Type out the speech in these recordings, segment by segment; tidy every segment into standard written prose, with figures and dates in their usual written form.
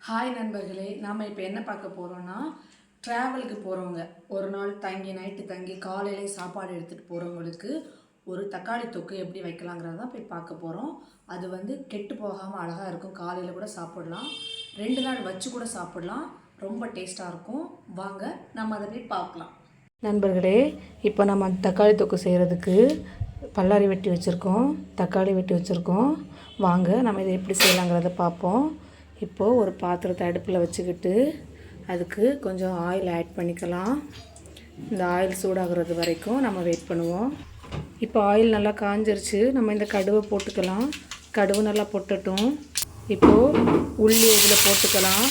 Hi நண்பர்களே, நாம் இப்போ என்ன பார்க்க போகிறோன்னா, ட்ராவலுக்கு போகிறவங்க ஒரு நாள் தங்கி நைட்டு தங்கி காலையிலே சாப்பாடு எடுத்துகிட்டு போகிறவங்களுக்கு ஒரு தக்காளி தொக்கு எப்படி வைக்கலாங்கிறத தான் போய் பார்க்க போகிறோம். அது வந்து கெட்டு போகாமல் அழகாக இருக்கும். காலையில் கூட சாப்பிடலாம், 2 நாள் வச்சு கூட சாப்பிடலாம். ரொம்ப டேஸ்ட்டாக இருக்கும். வாங்க நம்ம அதை போய் பார்க்கலாம். நண்பர்களே, இப்போ நம்ம தக்காளி தொக்கு செய்கிறதுக்கு பல்லாரி வெட்டி வச்சுருக்கோம், தக்காளி வெட்டி வச்சுருக்கோம். வாங்க நம்ம இதை எப்படி செய்யலாங்கிறத பார்ப்போம். இப்போது ஒரு பாத்திரத்தை அடுப்பில் வச்சுக்கிட்டு அதுக்கு கொஞ்சம் ஆயில் ஆட் பண்ணிக்கலாம். இந்த ஆயில் சூடாகிறது வரைக்கும் நம்ம வெயிட் பண்ணுவோம். இப்போ ஆயில் நல்லா காஞ்சிருச்சு. நம்ம இந்த கடுவை போட்டுக்கலாம். கடுவு நல்லா பொட்டட்டும். இப்போது உள்ளி இதில் போட்டுக்கலாம்.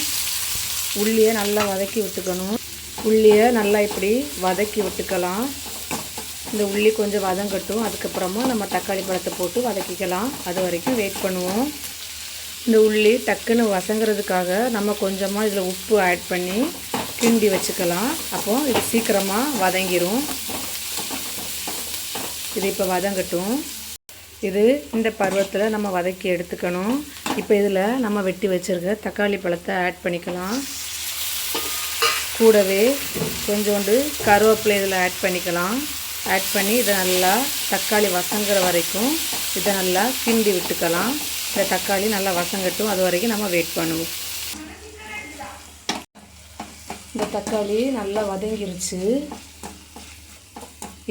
உள்ளியை நல்லா வதக்கி விட்டுக்கணும். உள்ளியை நல்லா இப்படி வதக்கி விட்டுக்கலாம். இந்த உள்ளி கொஞ்சம் வதங்கட்டும். அதுக்கப்புறமா நம்ம தக்காளி பழத்தை போட்டு வதக்கிக்கலாம். அது வரைக்கும் வெயிட் பண்ணுவோம். இந்த உள்ளி டக்குன்னு வசங்கிறதுக்காக நம்ம கொஞ்சமாக இதில் உப்பு ஆட் பண்ணி கிண்டி வச்சுக்கலாம். அப்போது இது சீக்கிரமாக வதங்கிடும். இது இப்போ வதங்கட்டும். இது இந்த பருவத்தில் நம்ம வதக்கி எடுத்துக்கணும். இப்போ இதில் நம்ம வெட்டி வச்சுருக்க தக்காளி பழத்தை ஆட் பண்ணிக்கலாம். கூடவே கொஞ்சோண்டு கருவேப்பிலை இதில் ஆட் பண்ணிக்கலாம். ஆட் பண்ணி இதை நல்லா தக்காளி வசங்குற வரைக்கும் இதை நல்லா கிண்டி விட்டுக்கலாம். இந்த தக்காளி நல்லா வசங்கட்டும். அது வரைக்கும் நம்ம வெயிட் பண்ணுவோம். இந்த தக்காளி நல்லா வதங்கிருச்சு.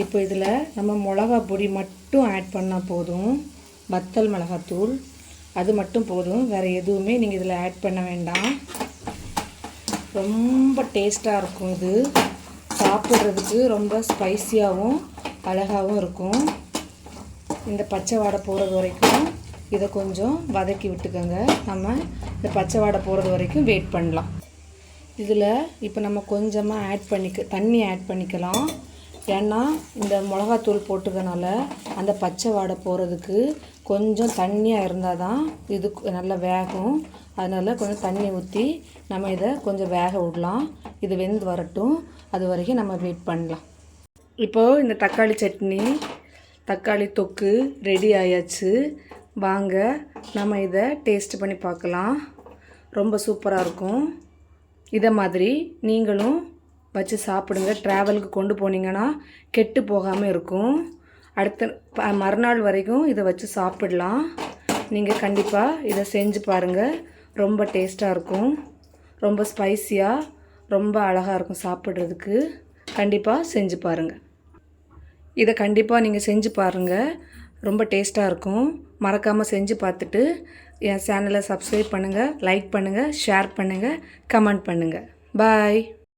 இப்போ இதில் நம்ம மிளகா பொடி மட்டும் ஆட் பண்ணால் போதும். வத்தல் மிளகாத்தூள் அது மட்டும் போதும். வேறு எதுவுமே நீங்கள் இதில் ஆட் பண்ண வேண்டாம். ரொம்ப டேஸ்ட்டாக இருக்கும். இது சாப்பிட்றதுக்கு ரொம்ப ஸ்பைஸியாகவும் அழகாகவும் இருக்கும். இந்த பச்சை வாடை போகிறது வரைக்கும் இதை கொஞ்சம் வதக்கி விட்டுக்கோங்க. நம்ம இந்த பச்சை வாடை போகிறது வரைக்கும் வெயிட் பண்ணலாம். இதில் இப்போ நம்ம கொஞ்சமாக தண்ணி ஆட் பண்ணிக்கலாம். ஏன்னா இந்த மிளகாத்தூள் போட்டுக்கனால அந்த பச்சை வாடை போகிறதுக்கு கொஞ்சம் தண்ணியாக இருந்தால் தான் இது நல்லா வேகும். அதனால் கொஞ்சம் தண்ணி ஊற்றி நம்ம இதை கொஞ்சம் வேக விடலாம். இது வெந்து வரட்டும். அது வரைக்கும் நம்ம வெயிட் பண்ணலாம். இப்போது இந்த தக்காளி சட்னி, தக்காளி தொக்கு ரெடி ஆயாச்சு. வாங்க நம்ம இதை டேஸ்ட் பண்ணி பார்க்கலாம். ரொம்ப சூப்பராக இருக்கும். இதை மாதிரி நீங்களும் வச்சு சாப்பிடுங்க. ட்ராவலுக்கு கொண்டு போனீங்கன்னா கெட்டு போகாமல் இருக்கும். அடுத்த மறுநாள் வரைக்கும் இதை வச்சு சாப்பிடலாம். நீங்கள் கண்டிப்பாக இதை செஞ்சு பாருங்கள். ரொம்ப டேஸ்ட்டாக இருக்கும். ரொம்ப ஸ்பைஸியாக ரொம்ப அழகாக இருக்கும் சாப்பிட்றதுக்கு. கண்டிப்பாக செஞ்சு பாருங்கள். இதை கண்டிப்பாக நீங்கள் செஞ்சு பாருங்கள். ரொம்ப டேஸ்ட்டாக இருக்கும். மறக்காமல் செஞ்சு பார்த்துட்டு என் சேனலை சப்ஸ்கிரைப் பண்ணுங்கள், லைக் பண்ணுங்கள், ஷேர் பண்ணுங்கள், கமெண்ட் பண்ணுங்கள். பாய்.